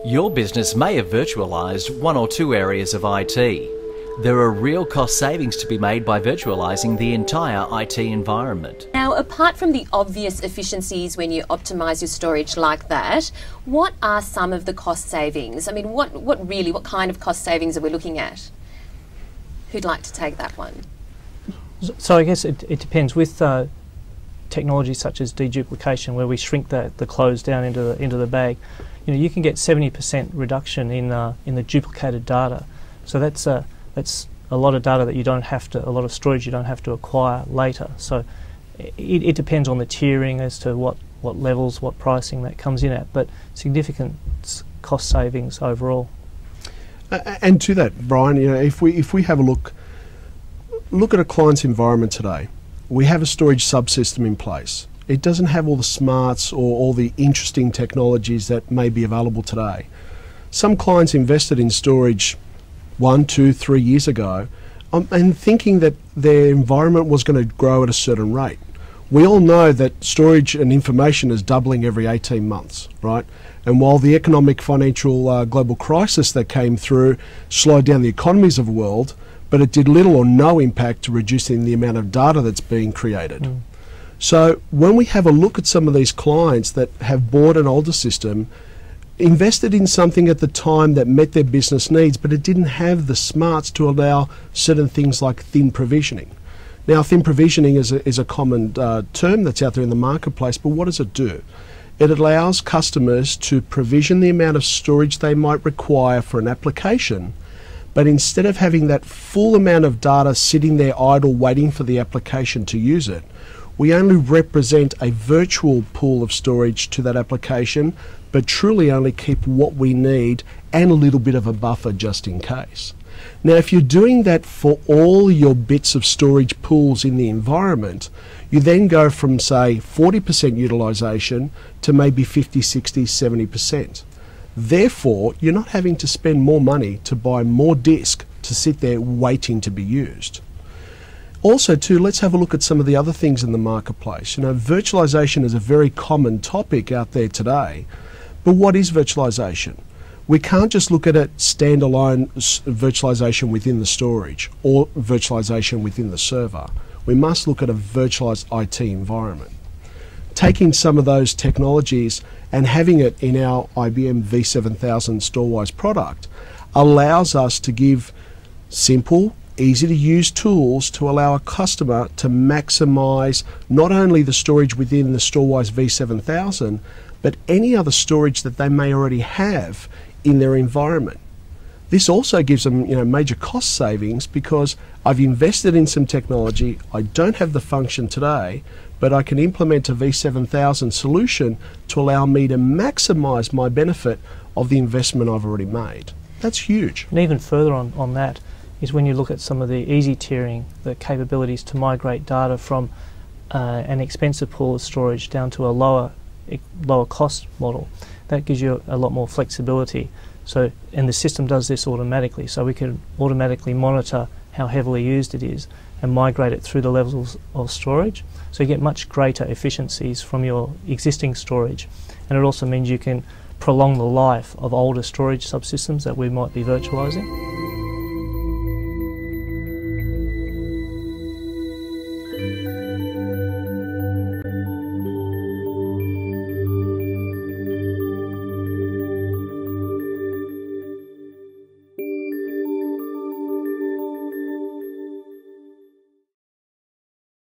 Your business may have virtualised one or two areas of IT. There are real cost savings to be made by virtualising the entire IT environment. Now, apart from the obvious efficiencies when you optimise your storage like that, what are some of the cost savings? I mean, what kind of cost savings are we looking at? Who'd like to take that one? So I guess it depends. With technology such as deduplication, where we shrink the clothes down into the bag, you can get 70% reduction in the duplicated data. So that's a lot of data that you don't have to, a lot of storage you don't have to acquire later. So it depends on the tiering as to what levels, what pricing that comes in at, but significant cost savings overall. And to that, Brian, if we have a look at a client's environment today, we have a storage subsystem in place. It doesn't have all the smarts or all the interesting technologies that may be available today. Some clients invested in storage 1, 2, 3 years ago and thinking that their environment was going to grow at a certain rate. We all know that storage and information is doubling every 18 months, right? And while the economic, financial, global crisis that came through slowed down the economies of the world, but it did little or no impact to reducing the amount of data that's being created. So when we have a look at some of these clients that have bought an older system, invested in something at the time that met their business needs, but it didn't have the smarts to allow certain things like thin provisioning. Now, thin provisioning is a common term that's out there in the marketplace, but what does it do? It allows customers to provision the amount of storage they might require for an application, but instead of having that full amount of data sitting there idle waiting for the application to use it, we only represent a virtual pool of storage to that application, but truly only keep what we need and a little bit of a buffer just in case. Now, if you're doing that for all your bits of storage pools in the environment, you then go from, say, 40% utilisation to maybe 50, 60, 70%. Therefore, you're not having to spend more money to buy more disk to sit there waiting to be used. Also, too, let's have a look at some of the other things in the marketplace. Virtualisation is a very common topic out there today, but what is virtualisation? We can't just look at it standalone virtualisation within the storage or virtualisation within the server. We must look at a virtualised IT environment. Taking some of those technologies and having it in our IBM V7000 Storewise product allows us to give simple, easy to use tools to allow a customer to maximize not only the storage within the Storewise V7000, but any other storage that they may already have in their environment. This also gives them major cost savings because I've invested in some technology, I don't have the function today, but I can implement a V7000 solution to allow me to maximize my benefit of the investment I've already made. That's huge. And even further on that is when you look at some of the easy tiering, the capabilities to migrate data from an expensive pool of storage down to a lower cost model. That gives you a lot more flexibility. So, and the system does this automatically, so we can automatically monitor how heavily used it is and migrate it through the levels of storage. So you get much greater efficiencies from your existing storage, and it also means you can prolong the life of older storage subsystems that we might be virtualising.